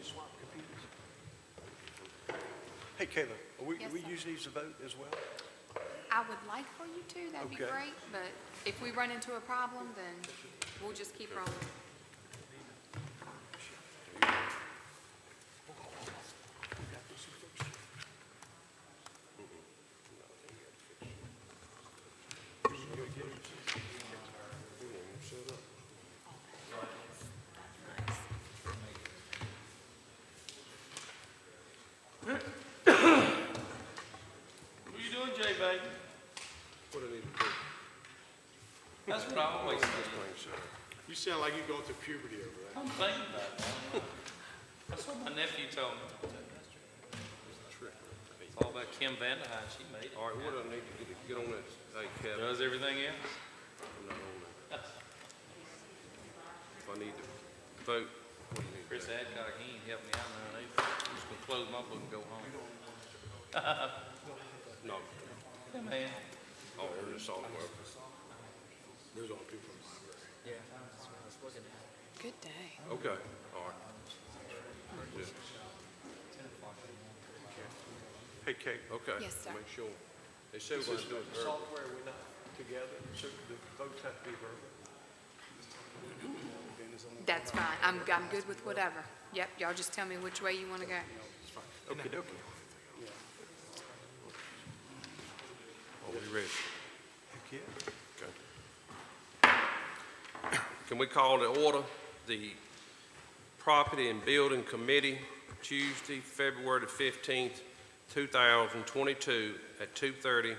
swap computers? Hey, Kayla, Yes, do we sir. use these to vote as well? I would like for you to, that'd be Okay. great, but if we run into a problem, then we'll just keep rolling. What you doing, Jay, baby? What do I need to do? That's what I always say. You sound like you're going through puberty over there. I'm thinking about it. That's what my nephew told me. It's all about Kim Vanderhyde. She made it. All right, what do I need to get on that? Hey, Kevin, Does everything else? I'm not on that. If I need to vote, what do you need? Chris Adcock, he ain't helped me out none either. I'm just gonna close my book and go home. No, Yeah, man. oh, there's just software. There's all people from the library. Yeah, that's what I was looking at. Good day. Okay, all right. All right, good. Hey, Kate, Okay. Yes, sir. Make sure. They said we're gonna do it early. software, we're not together, so the votes have to be verbal. That's fine. I'm good with whatever. Yep, y'all just tell me which way you want to go. Okay, okay. Are we ready? Heck, yeah. Okay. Can we call to order the Property and Building Committee Tuesday, February the 15th, 2022 at 2:35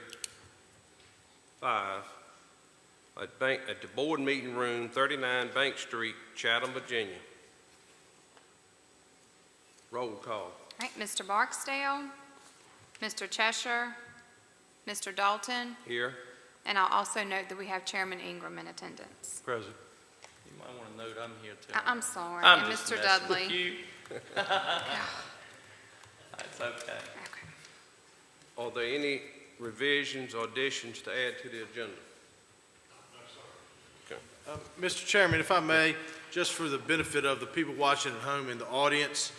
at the board meeting room, 39 Bank Street, Chatham, Virginia. Roll call. All right, Mr. Barksdale, Mr. Cheshire, Mr. Dalton, Here. and I'll also note that we have Chairman Ingram in attendance. Present. You might want to note I'm here too. I'm sorry, I'm and just Mr. messing with Dudley. you. That's okay. Okay. Are there any revisions or additions to add to the agenda? Okay. Mr. Chairman, if I may, just for the benefit of the people watching at home in the audience,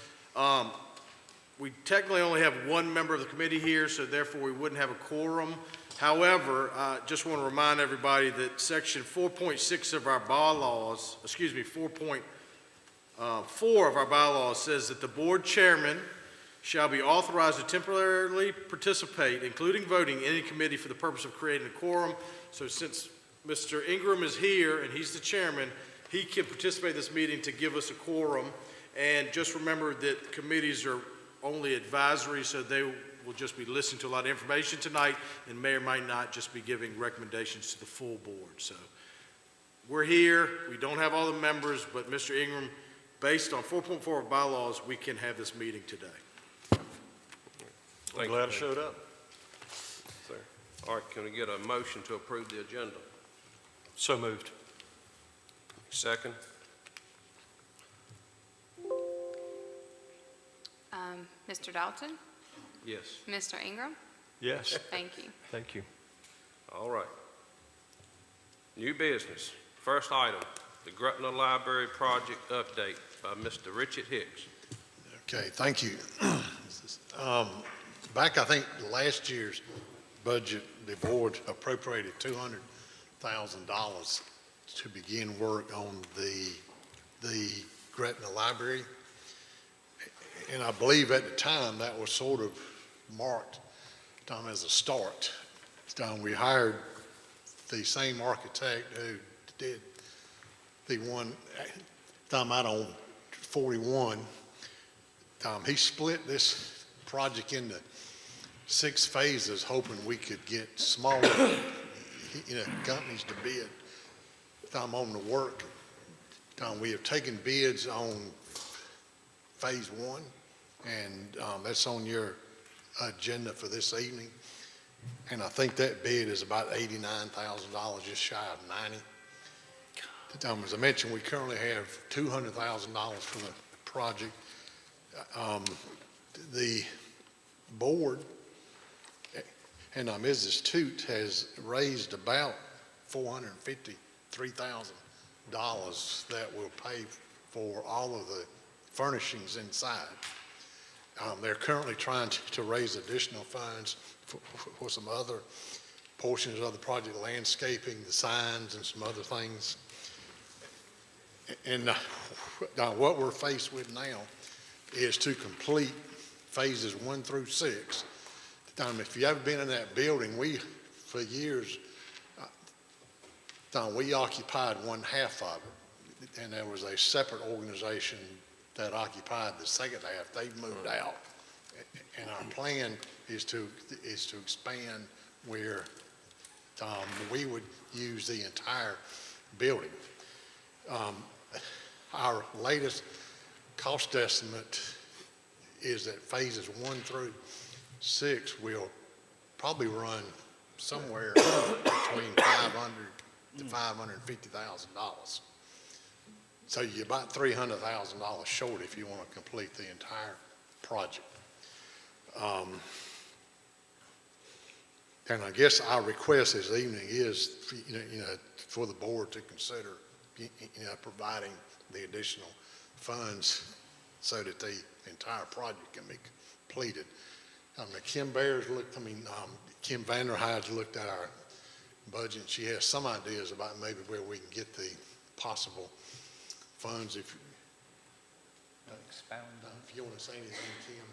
we technically only have one member of the committee here, so therefore we wouldn't have a quorum. However, I just want to remind everybody that section 4.6 of our bylaws, 4.4 of our bylaws says that the board chairman shall be authorized to temporarily participate, including voting, in any committee for the purpose of creating a quorum. So since Mr. Ingram is here and he's the chairman, he can participate in this meeting to give us a quorum. And just remember that committees are only advisory, so they will just be listening to a lot of information tonight and may or might not just be giving recommendations to the full board. So we're here, we don't have all the members, but Mr. Ingram, based on 4.4 of bylaws, we can have this meeting today. Thank Glad I you. showed up. Sir. All right, can we get a motion to approve the agenda? So moved. Second? Mr. Dalton, Yes. Mr. Ingram, Yes, thank you. thank you. All right. New business. First item, the Gretna Library Project update by Mr. Richard Hicks. Okay, thank you. Back, I think, last year's budget, the board appropriated $200,000 to begin work on the Gretna Library. And I believe at the time that was sort of marked as a start. We hired the same architect who did the one out on 41. He split this project into 6 phases, hoping we could get smaller, companies to bid on the work. We have taken bids on phase 1, and that's on your agenda for this evening. And I think that bid is about $89,000, just shy of 90. As I mentioned, we currently have $200,000 for the project. The board and Mrs. Toot has raised about $453,000 that will pay for all of the furnishings inside. They're currently trying to raise additional funds for some other portions of the project, landscaping, the signs, and some other things. And what we're faced with now is to complete phases 1 through 6. If you haven't been in that building, for years, we occupied one half of it, and there was a separate organization that occupied the second half. They've moved out, and our plan is to expand where we would use the entire building. Our latest cost estimate is that phases 1 through 6 will probably run somewhere between $500,000 to $550,000. So you're about $300,000 short if you want to complete the entire project. And I guess our request this evening is, for the board to consider, providing the additional funds so that the entire project can be completed. Kim Vanderheid's looked at our budget, and she has some ideas about maybe where we can get the possible funds. If you want to say anything, Kim.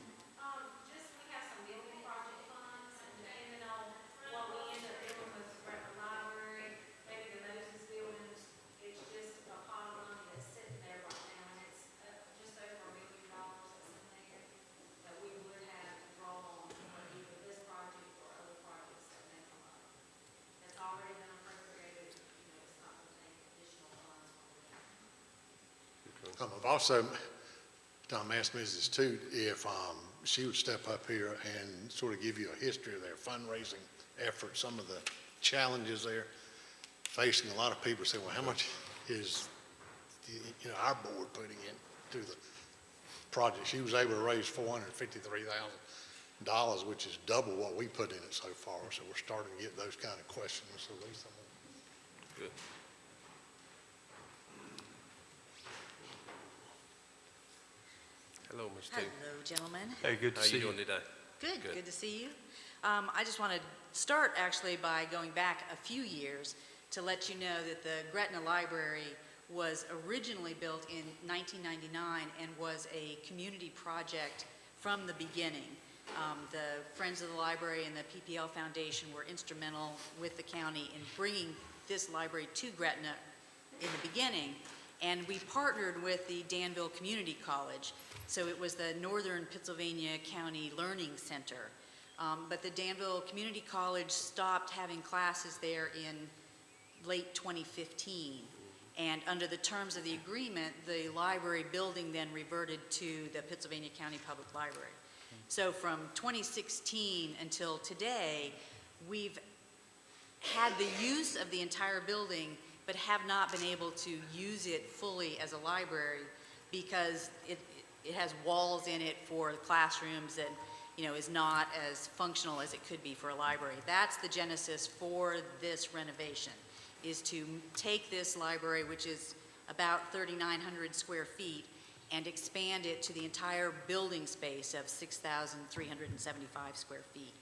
Just we have some building project funds, and depending on what we end up doing with the library, maybe the Moses buildings, it's just a pot of money that's sitting there right now, and it's just over $1 million that's in there that we would have to draw on for either this project or other projects that may come up. That's already been appropriated, it's not going to take additional funds from there. I've also asked Mrs. Toot if she would step up here and sort of give you a history of their fundraising efforts, some of the challenges they're facing. A lot of people say, well, how much is our board putting into the project? She was able to raise $453,000, which is double what we put in it so far. So we're starting to get those kind of questions. So Lisa, Good. Hello, Ms. T. Hello, gentlemen. Hey, good to How see you you. doing today? Good, Good. good to see you. I just want to start actually by going back a few years to let you know that the Gretna Library was originally built in 1999 and was a community project from the beginning. The Friends of the Library and the PPL Foundation were instrumental with the county in bringing this library to Gretna in the beginning, and we partnered with the Danville Community College. So it was the Northern Pittsylvania County Learning Center. But the Danville Community College stopped having classes there in late 2015. And under the terms of the agreement, the library building then reverted to the Pittsylvania County Public Library. So from 2016 until today, we've had the use of the entire building, but have not been able to use it fully as a library because it has walls in it for classrooms that, is not as functional as it could be for a library. That's the genesis for this renovation, is to take this library, which is about 3,900 square feet, and expand it to the entire building space of 6,375 square feet.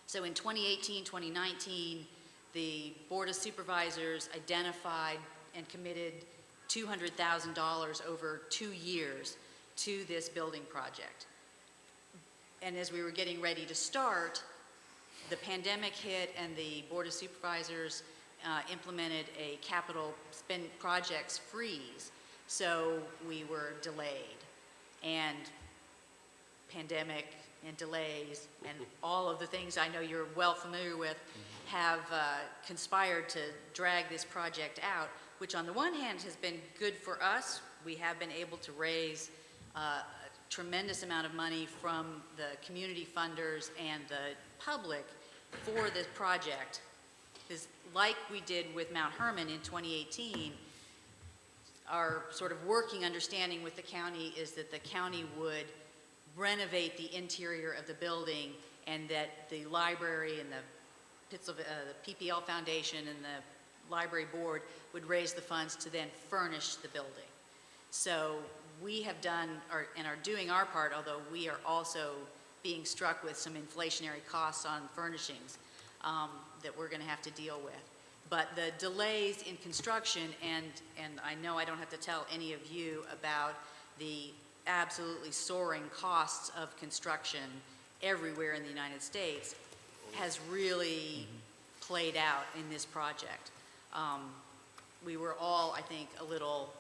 So in 2018, 2019, the Board of Supervisors identified and committed $200,000 over 2 years to this building project. And as we were getting ready to start, the pandemic hit and the Board of Supervisors implemented a capital spend projects freeze. So we were delayed, and pandemic and delays and all of the things I know you're well familiar with have conspired to drag this project out, which on the one hand has been good for us. We have been able to raise a tremendous amount of money from the community funders and the public for this project. Because like we did with Mount Hermon in 2018, our sort of working understanding with the county is that the county would renovate the interior of the building, and that the library and the PPL Foundation and the library board would raise the funds to then furnish the building. So we have done, and are doing our part, although we are also being struck with some inflationary costs on furnishings that we're going to have to deal with. But the delays in construction, and I know I don't have to tell any of you about the absolutely soaring costs of construction everywhere in the United States, has really played out in this project. We were all, I think, a little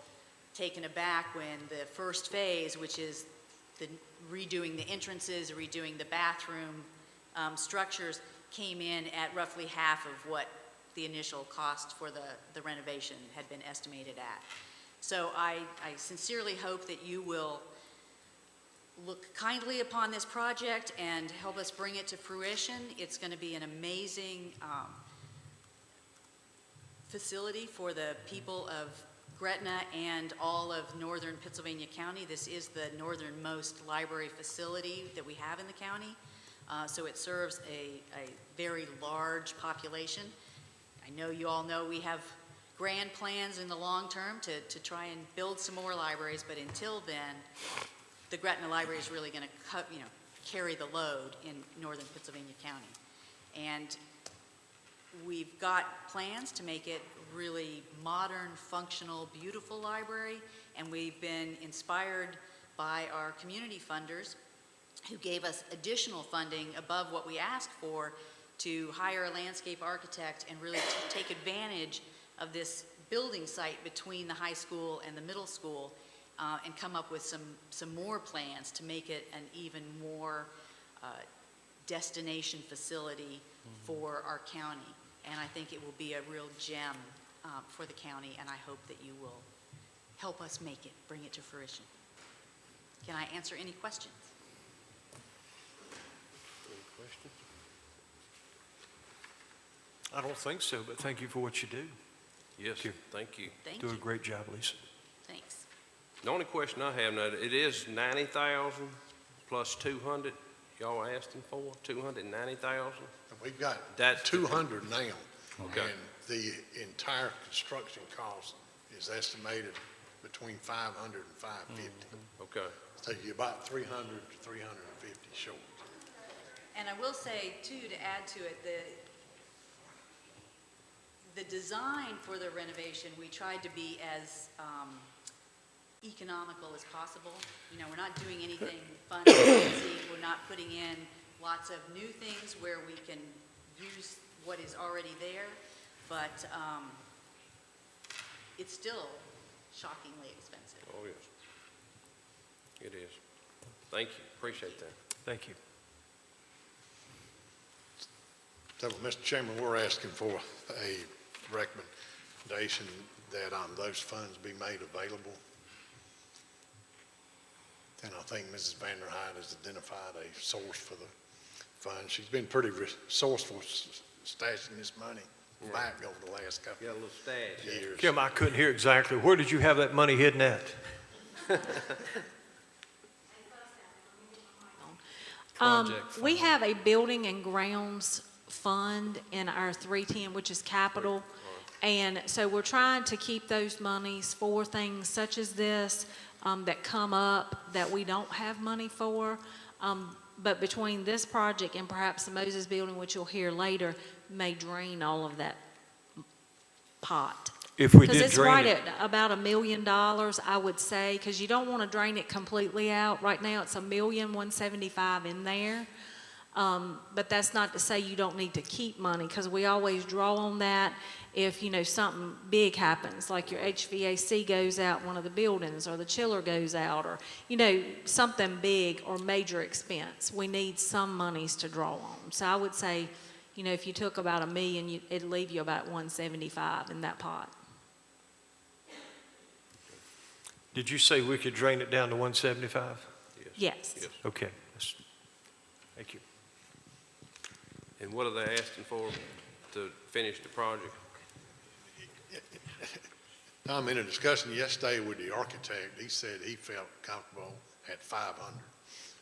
taken aback when the first phase, which is the redoing the entrances, redoing the bathroom structures, came in at roughly half of what the initial cost for the renovation had been estimated at. So I sincerely hope that you will look kindly upon this project and help us bring it to fruition. It's going to be an amazing facility for the people of Gretna and all of northern Pittsylvania County. This is the northernmost library facility that we have in the county. So it serves a very large population. I know you all know we have grand plans in the long term to try and build some more libraries, but until then, the Gretna Library is really going to carry the load in northern Pennsylvania County. And we've got plans to make it really modern, functional, beautiful library, and we've been inspired by our community funders who gave us additional funding above what we asked for to hire a landscape architect and really take advantage of this building site between the high school and the middle school and come up with some more plans to make it an even more destination facility for our county. And I think it will be a real gem for the county, and I hope that you will help us make it, bring it to fruition. Can I answer any questions? Any questions? I don't think so, but thank you for what you do. Yes, thank you. Thank Do a you. great job, Lisa. Thanks. The only question I have now, it is 90,000 plus 200, y'all asking for, 290,000? We've got That's the- 200 now. Okay. And the entire construction cost is estimated between 500 and 550. Okay, So you're about 300 to 350 short. And I will say, too, to add to it, the design for the renovation, we tried to be as economical as possible. You know, we're not doing anything fun and fancy. We're not putting in lots of new things where we can use what is already there, but it's still shockingly expensive. oh yes. It is. Thank you, appreciate that. Thank you. So, Mr. Chairman, we're asking for a recommendation that those funds be made available. And I think Mrs. Vanderhyde has identified a source for the funds. She's been pretty resourceful stashing this money back over the last couple Got a little stash. of years. Kim, I couldn't hear exactly. Where did you have that money hidden at? We have a building and grounds fund in our 310, which is capital. And so we're trying to keep those monies for things such as this that come up that we don't have money for. But between this project and perhaps the Moses building, which you'll hear later, may drain all of that pot. If we Because did it's drain right it, at about $1 million, I would say, because you don't want to drain it completely out. Right now, it's $1,175,000 in there. But that's not to say you don't need to keep money, because we always draw on that if, you know, something big happens, like your HVAC goes out in one of the buildings, or the chiller goes out, or, you know, something big or major expense. We need some monies to draw on. So I would say, you know, if you took about $1 million, it'd leave you about $175,000 in that pot. did you say we could drain it down to 175? Yes. Yes. Okay. Thank you. And what are they asking for to finish the project? Tom, in a discussion yesterday with the architect, he said he felt comfortable at 500.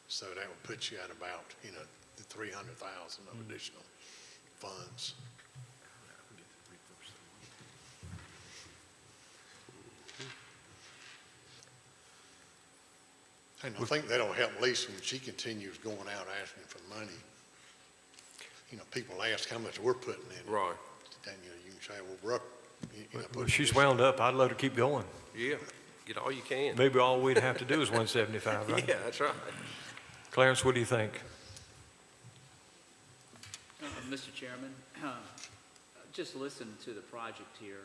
So that would put you at about, you know, the 300,000 of additional funds. And I think that'll help Lisa when she continues going out asking for money. You know, people ask how much we're putting in. Right. Then, you can say, well, we're up, Well, putting she's this- wound up. I'd let her keep going. Yeah, get all you can. Maybe all we'd have to do is 175, right? Yeah, that's right. Clarence, what do you think? Mr. Chairman, just listen to the project here,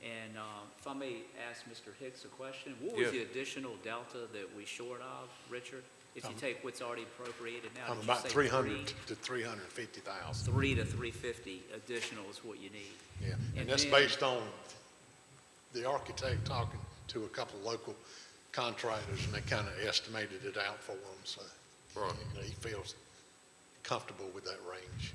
and if I may ask Mr. Hicks a question, what was Yes. the additional delta that we short of, Richard? If you take what's already appropriated now, did you about say 300 to 350,000. 3 to 350 additional is what you need? Yeah, and And that's then- based on the architect talking to a couple of local contractors, and they kind of estimated it out for them, so. Right. You know, he feels comfortable with that range.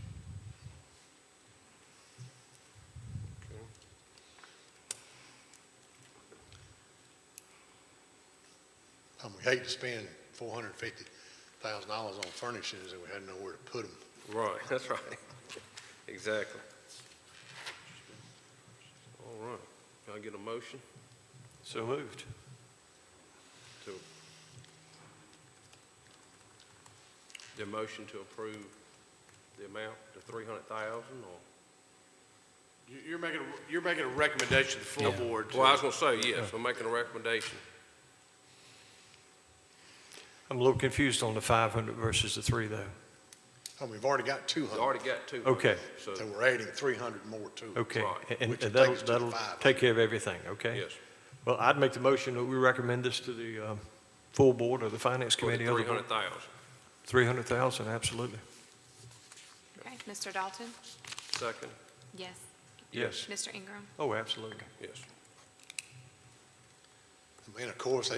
We hate to spend $450,000 on furnishings and we had nowhere to put them. Right, that's right. Exactly. All right. Can I get a motion So moved. to, the motion to approve the amount to 300,000 or? You're making a recommendation to the full board. Well, I was gonna say, yes, I'm making a recommendation. I'm a little confused on the 500 versus the 3, though. We've already got We 200, already got 200. Okay. So, so we're adding 300 more to it. Okay, Right. and Which will that'll, take us to that'll 500. take care of everything, okay? yes, Well, I'd make the motion that we recommend this to the full board or the finance for the committee. of the board. 300,000. 300,000, absolutely. Okay, Mr. Dalton? Second? Yes. Yes. Mr. Ingram? Oh, absolutely. Yes. And of course,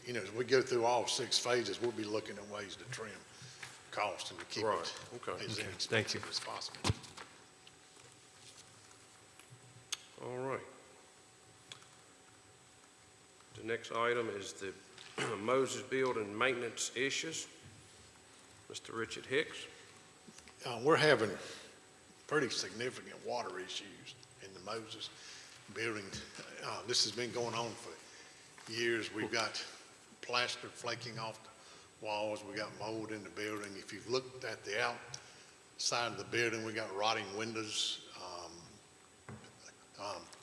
you know, as we go through all 6 phases, we'll be looking at ways to trim costs and to keep Right, it okay. as Okay, thank you. inexpensive as possible. All right. The next item is the Moses Building maintenance issues. Mr. Richard Hicks. We're having pretty significant water issues in the Moses building. This has been going on for years. We've got plaster flaking off the walls. We got mold in the building. If you've looked at the outside of the building, we got rotting windows.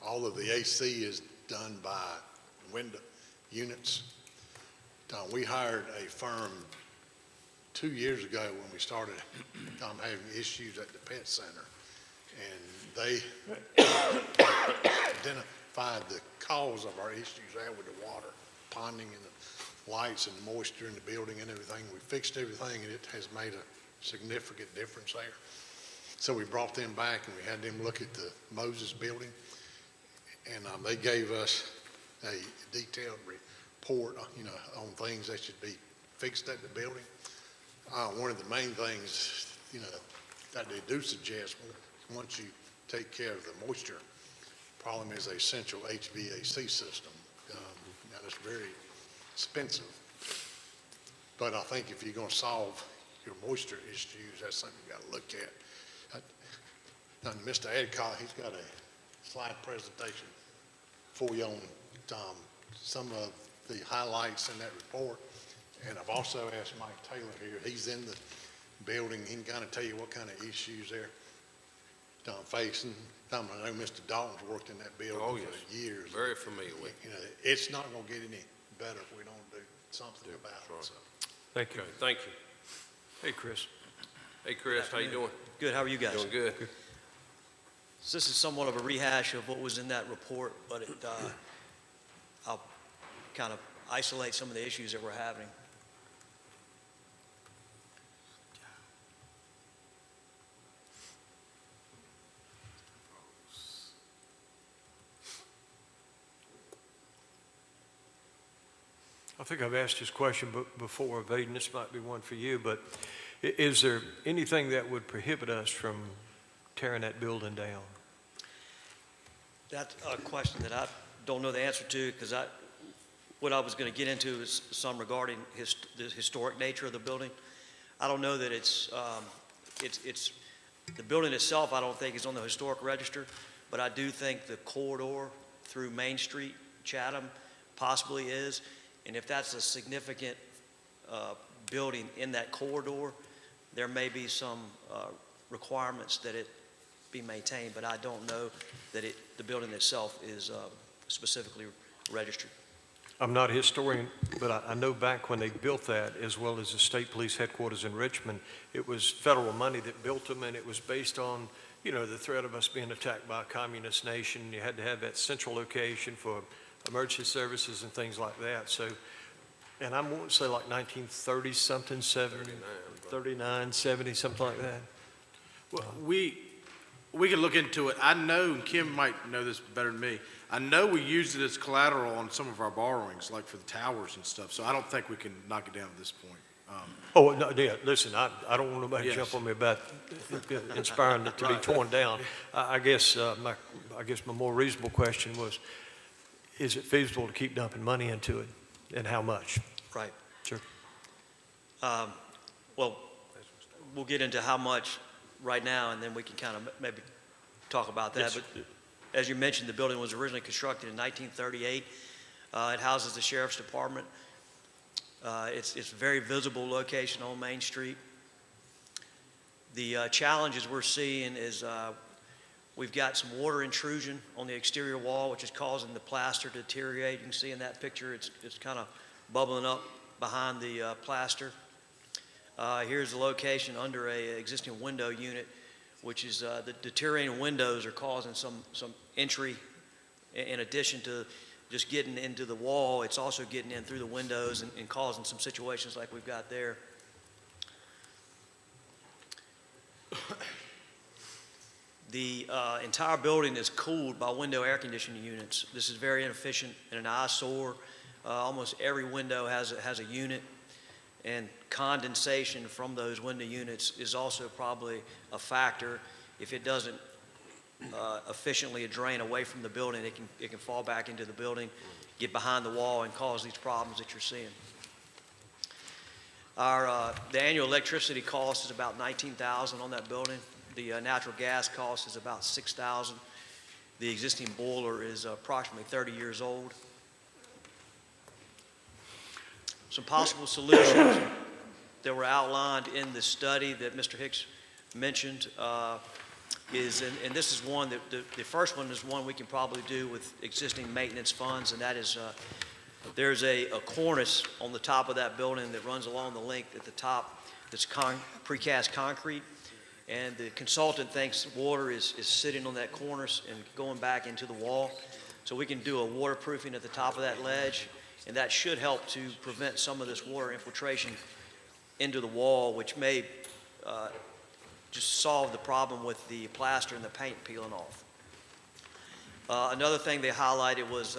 All of the AC is done by window units. We hired a firm 2 years ago when we started having issues at the pet center. And they identified the cause of our issues there with the water, ponding and the lights and the moisture in the building and everything. We fixed everything and it has made a significant difference there. So we brought them back and we had them look at the Moses building. And they gave us a detailed report, on things that should be fixed at the building. One of the main things, that they do suggest, once you take care of the moisture problem, is a central HVAC system. Now, that's very expensive. But I think if you're going to solve your moisture issues, that's something you got to look at. Mr. Adcock, he's got a slide presentation for you on some of the highlights in that report. And I've also asked Mike Taylor here, he's in the building, he can kind of tell you what kind of issues they're facing. I know Mr. Dalton's worked in that building Oh, yes. for years. Very familiar with it. It's not going to get any better if we don't do something about right. it. So. Thank you. Okay, thank you. Hey, Chris. Hey, Chris, how you doing? Good, how are you guys? Doing good. So this is somewhat of a rehash of what was in that report, but I'll kind of isolate some of the issues that we're having. I think I've asked this question before, Vaden, this might be one for you, but is there anything that would prohibit us from tearing that building down? That's a question that I don't know the answer to, because what I was going to get into is some regarding the historic nature of the building. I don't know that it's the building itself, I don't think is on the historic register, but I do think the corridor through Main Street, Chatham, possibly is. And if that's a significant building in that corridor, there may be some requirements that it be maintained, but I don't know that the building itself is specifically registered. I'm not a historian, but I know back when they built that, as well as the state police headquarters in Richmond, it was federal money that built them, and it was based on, you know, the threat of us being attacked by a communist nation. You had to have that central location for emergency services and things like that. So, and I won't say like 1930 something, 39, 70, something like that. Well, we can look into it. I know, and Kim might know this better than me, I know we used it as collateral on some of our borrowings, like for the towers and stuff, so I don't think we can knock it down at this point. Oh, no, yeah, listen, I don't want nobody to Yes. jump on me about inspiring it to be torn down. I guess my more reasonable question was, is it feasible to keep dumping money into it, and how much? Right. Sure. Well, we'll get into how much right now, and then we can kind of maybe talk about that. Yes. But as you mentioned, the building was originally constructed in 1938. It houses the Sheriff's Department. It's a very visible location on Main Street. The challenges we're seeing is we've got some water intrusion on the exterior wall, which is causing the plaster to deteriorate. You can see in that picture, it's kind of bubbling up behind the plaster. Here's the location under a existing window unit, which is the deteriorating windows are causing some entry. In addition to just getting into the wall, it's also getting in through the windows and causing some situations like we've got there. The entire building is cooled by window air conditioning units. This is very inefficient and an eyesore. Almost every window has a unit, and condensation from those window units is also probably a factor. If it doesn't efficiently drain away from the building, it can fall back into the building, get behind the wall, and cause these problems that you're seeing. The annual electricity cost is about $19,000 on that building. The natural gas cost is about $6,000. The existing boiler is approximately 30 years old. Some possible solutions that were outlined in the study that Mr. Hicks mentioned is, and this is one that the first one is one we can probably do with existing maintenance funds, and that is there's a cornice on the top of that building that runs along the length at the top that's precast concrete, and the consultant thinks water is sitting on that cornice and going back into the wall. So we can do a waterproofing at the top of that ledge, and that should help to prevent some of this water infiltration into the wall, which may just solve the problem with the plaster and the paint peeling off. Another thing they highlighted was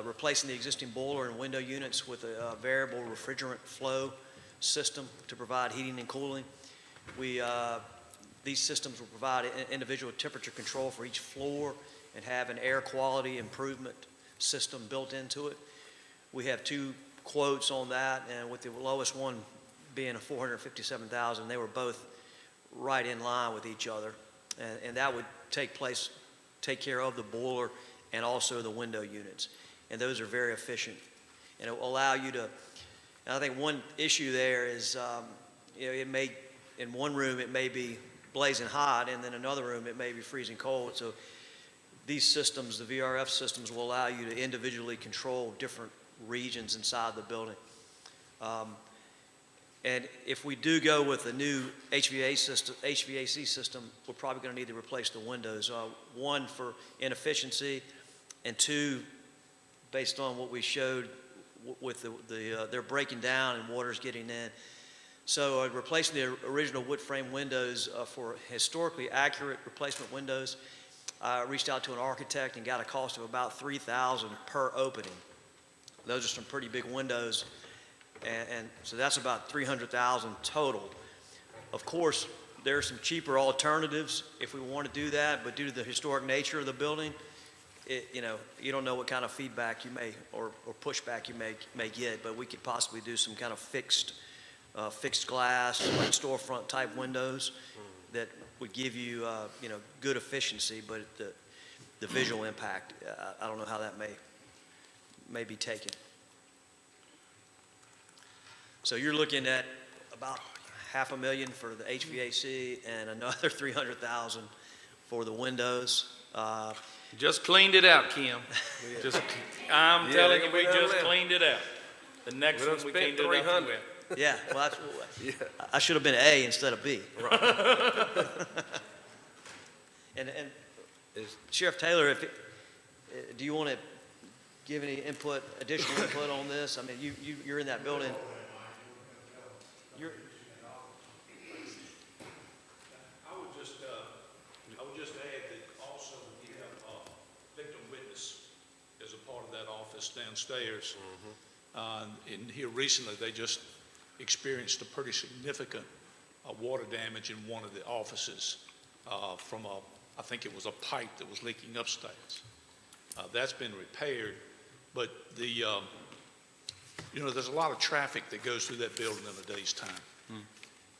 replacing the existing boiler and window units with a variable refrigerant flow system to provide heating and cooling. These systems will provide individual temperature control for each floor and have an air quality improvement system built into it. We have two quotes on that, and with the lowest one being a $457,000, they were both right in line with each other, and that would take care of the boiler and also the window units, and those are very efficient, and it will allow you to. And I think one issue there is, it may in one room it may be blazing hot, and then another room it may be freezing cold. So these systems, the VRF systems, will allow you to individually control different regions inside the building. And if we do go with a new HVAC system, we're probably going to need to replace the windows. One, for inefficiency, and two, based on what we showed with they're breaking down and water's getting in. So replacing the original wood frame windows for historically accurate replacement windows, I reached out to an architect and got a cost of about $3,000 per opening. Those are some pretty big windows, and so that's about $300,000 total. Of course, there are some cheaper alternatives if we want to do that, but due to the historic nature of the building, you don't know what kind of feedback you may or pushback you may get, but we could possibly do some kind of fixed glass, like storefront type windows that would give you good efficiency, but the visual impact, I don't know how that may be taken. So you're looking at about $500,000 for the HVAC and another $300,000 for the windows. Just cleaned it out, Kim. Just, I'm Yeah, telling they you, gonna we be done just left. cleaned it out. The next We one, done we spent can't do nothing 300. with. Yeah, well, I should have been A instead of B. And Sheriff Taylor, do you want to give any additional input on this? I mean, you're in that building. I would just add that also we have victim witness as a part of that office downstairs. And here recently, they just experienced a pretty significant water damage in one of the offices from I think it was a pipe that was leaking upstairs. That's been repaired, but there's a lot of traffic that goes through that building in a day's time.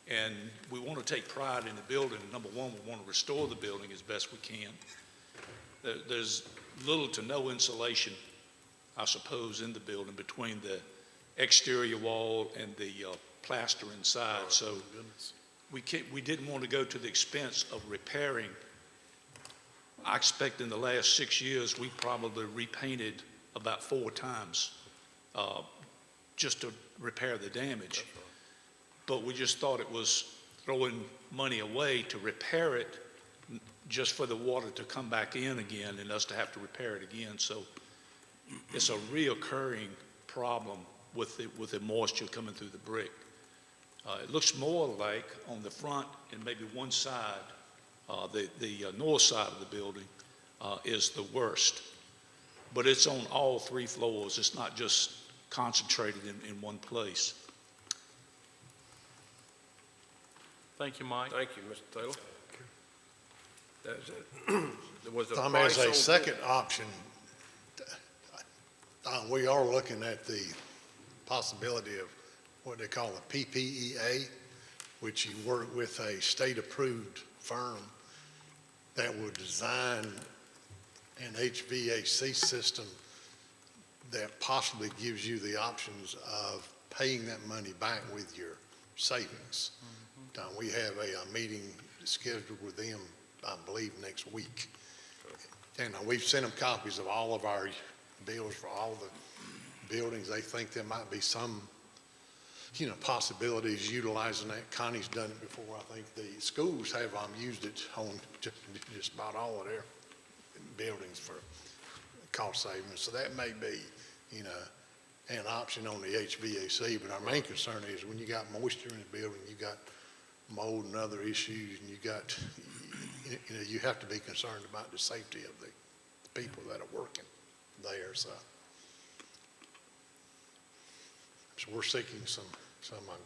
And we want to take pride in the building. Number one, we want to restore the building as best we can. There's little to no insulation, I suppose, in the building between the exterior wall and the plaster inside. So we didn't want to go to the expense of repairing. I expect in the last 6 years, we probably repainted about 4 times just to repair the damage. But we just thought it was throwing money away to repair it just for the water to come back in again and us to have to repair it again. So it's a reoccurring problem with the moisture coming through the brick. It looks more like on the front and maybe one side, the north side of the building is the worst. But it's on all 3 floors. It's not just concentrated in one place. Thank you, Mike. Thank you, Mr. Taylor. That's it. Was the Tom, as price a on- second option, we are looking at the possibility of what they call a PPEA, which you work with a state-approved firm that will design an HVAC system that possibly gives you the options of paying that money back with your savings. We have a meeting scheduled with them, I believe, next week. And we've sent them copies of all of our bills for all the buildings. They think there might be some, possibilities utilizing that. Connie's done it before. I think the schools have used it on just about all of their buildings for cost savings. So that may be, an option on the HVAC. But our main concern is when you got moisture in the building, you got mold and other issues, and you have to be concerned about the safety of the people that are working there. So we're seeking some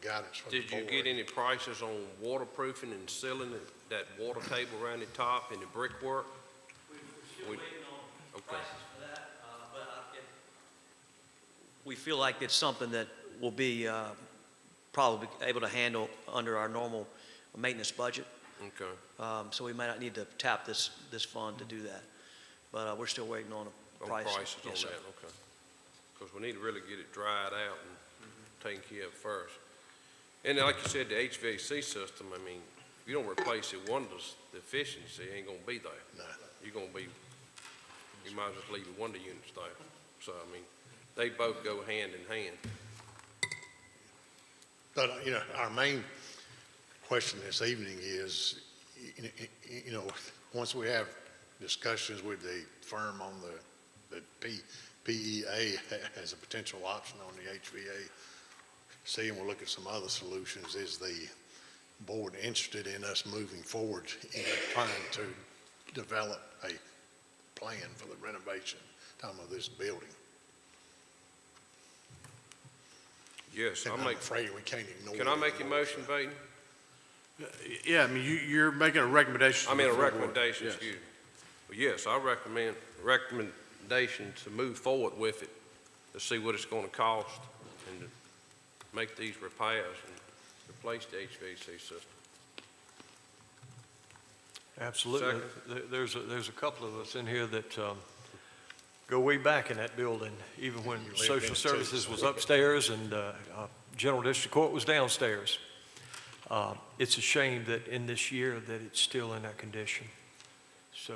guidance from the Did you board. get any prices on waterproofing and sealing that water table around the top and the brickwork? Still waiting on Okay. prices for that, but we feel like it's something that will be probably able to handle under our normal maintenance budget. Okay. So we might not need to tap this fund to do that. But we're still waiting on a On price. prices on Yes, sir. that, okay. Because we need to really get it dried out and taken care of first. And like you said, the HVAC system, I mean, if you don't replace it, the efficiency ain't gonna be there. No. You might as well leave the window units there. So, I mean, they both go hand in hand. But, our main question this evening is, once we have discussions with the firm on the PEA as a potential option on the HVAC, and we'll look at some other solutions, is the board interested in us moving forward in trying to develop a plan for the renovation of this building? Yes, And I'm afraid we can't ignore it. can I make a anymore, motion, so. Baden? Yeah, I mean, you're making a recommendation. I mean, a to the board. recommendation, Yes. excuse me. Well, yes, I recommendation to move forward with it, to see what it's gonna cost, and to make these repairs and replace the HVAC system. Absolutely. There's a couple of us in here that go way back in that building, even when social services was upstairs and General District Court was downstairs. It's a shame that in this year that it's still in that condition. So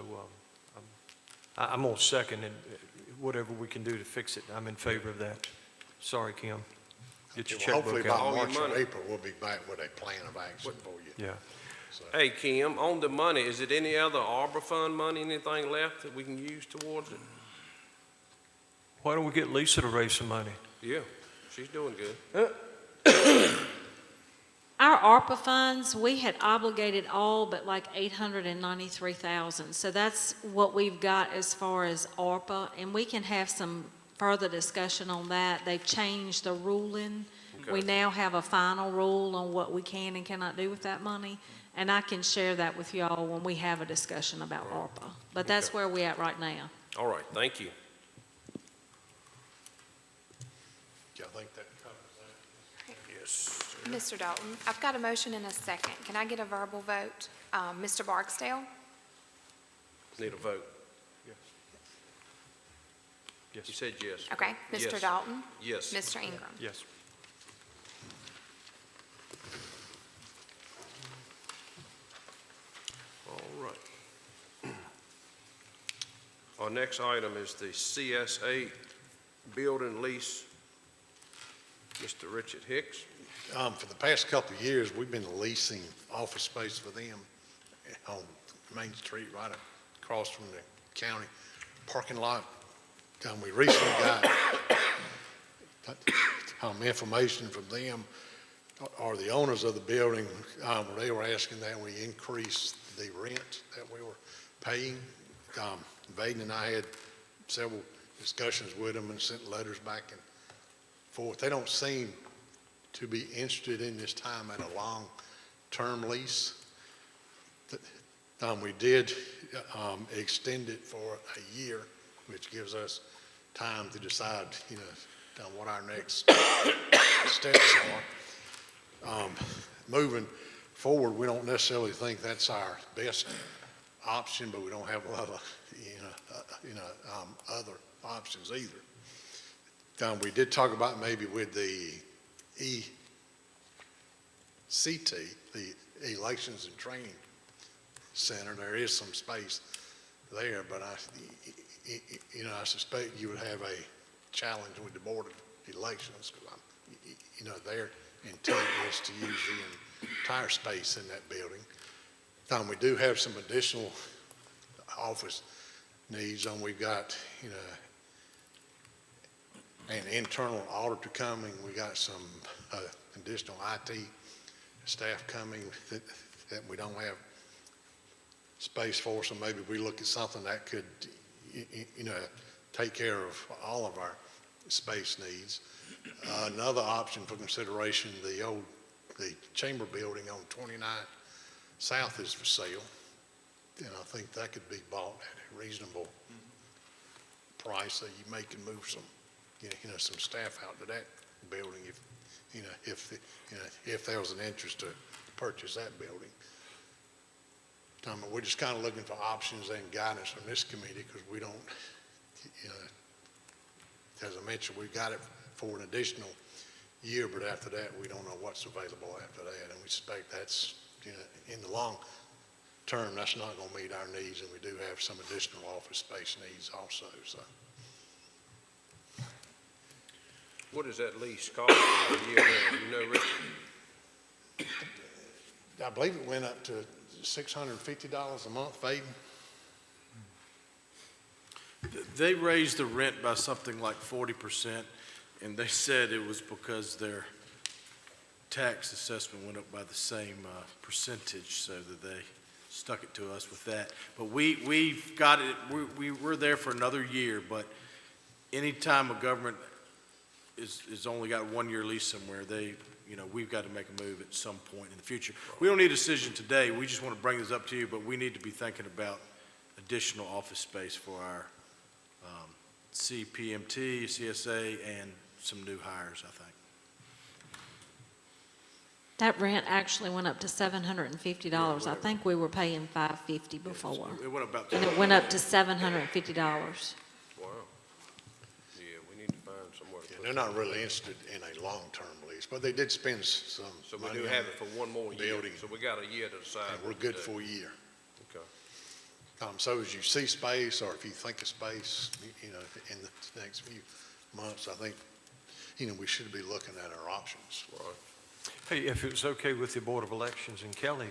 I'm going to second and whatever we can do to fix it. I'm in favor of that. Sorry, Kim. Get your Hopefully checkbook by out. All your March or money. April, we'll be back with a plan of action for you. Yeah. So, Hey, Kim, on the money, is it any other Arbor Fund money, anything left that we can use towards it? Why don't we get Lisa to raise some money? Yeah, she's doing good. Our ARPA funds, we had obligated all but like 893,000. So that's what we've got as far as ARPA, and we can have some further discussion on that. They've changed the ruling. We Okay. now have a final rule on what we can and cannot do with that money, and I can share that with y'all when we have a discussion about ARPA. But that's Okay. where we're at right now. All right, thank you. yeah, I think that covers that. Yes. Mr. Dalton, I've got a motion and a second. Can I get a verbal vote? Mr. Barksdale? Need a vote. Yes. You said yes. Okay. Mr. Yes. Dalton? Yes. Mr. Ingram? Yes. All right. Our next item is the CS8 building lease. Mr. Richard Hicks. For the past couple of years, we've been leasing office space for them on Main Street, right across from the county parking lot. We recently got information from them, or the owners of the building, where they were asking that we increase the rent that we were paying. Vaden and I had several discussions with them and sent letters back and forth. They don't seem to be interested in this time at a long-term lease. We did extend it for a year, which gives us time to decide, what our next steps are. Moving forward, we don't necessarily think that's our best option, but we don't have a lot of, other options either. We did talk about maybe with the ECT, the Elections and Training Center, there is some space there, but I suspect you would have a challenge with the Board of Elections, because their intent is to use the entire space in that building. We do have some additional office needs. We've got, an internal auditor coming. We got some additional IT staff coming that we don't have space for, so maybe we look at something that could, take care of all of our space needs. Another option for consideration, the chamber building on 29 South is for sale, and I think that could be bought at a reasonable price, so you may can move some, some staff out to that building if there was an interest to purchase that building. We're just kind of looking for options and guidance from this committee, because we don't, as I mentioned, we've got it for an additional year, but after that, we don't know what's available after that, and we suspect that's, in the long term, that's not going to meet our needs, and we do have some additional office space needs also, so. What does that lease cost for a year there? Richard? I believe it went up to $650 a month, Vaden. They raised the rent by something like 40%, and they said it was because their tax assessment went up by the same percentage, so that they stuck it to us with that. But we've got it, we're there for another year, but anytime a government is only got 1 year lease somewhere, we've got to make a move at some point in the future. We don't need a decision today, we just want to bring this up to you, but we need to be thinking about additional office space for our CPMT, CSA, and some new hires, I think. That rent actually went up to $750. I think we were paying $550 before. It went about. And it went up to $750. Wow. Yeah, we need to find somewhere to put they're not really interested in a long-term lease, but they did spend some So we money do on have it for one more year, building. so we got a year to decide. And we're what to good do. for a year. Okay. So as you see space, or if you think of space, in the next few months, I think, we should be looking at our options. Right. Hey, if it was okay with the Board of Elections and Kelly,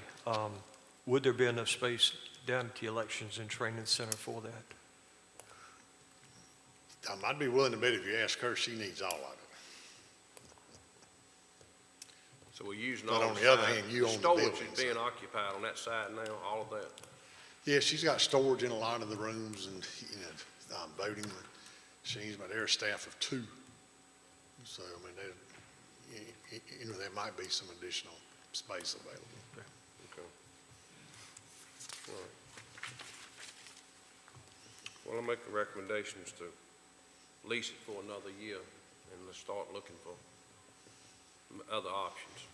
would there be enough space down at the Elections and Training Center for that? I'd be willing to bet if you ask her, she needs all of it. So we're using But all on the the other side- hand, you own the Storage building, is being so- occupied on that side now, all of that. Yeah, she's got storage in a lot of the rooms and, voting machines, but they're a staff of 2. So, I mean, there might be some additional space available. Okay. All right. Well, I'll make the recommendations to lease it for another year and let's start looking for other options.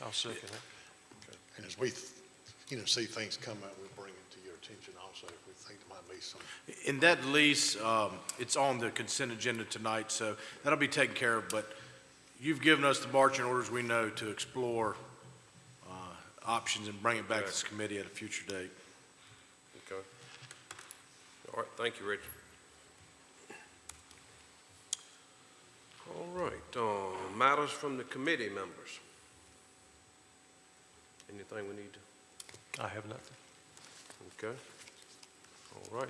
I'll second it. And as we, see things come up, we'll bring it to your attention also if we think there might be some. In that lease, it's on the consent agenda tonight, so that'll be taken care of, but you've given us the marching orders we know to explore options and bring it back to this committee at a future date. Okay. All right, thank you, Richard. All right, matters from the committee members. Anything we need to, I have nothing. okay? All right,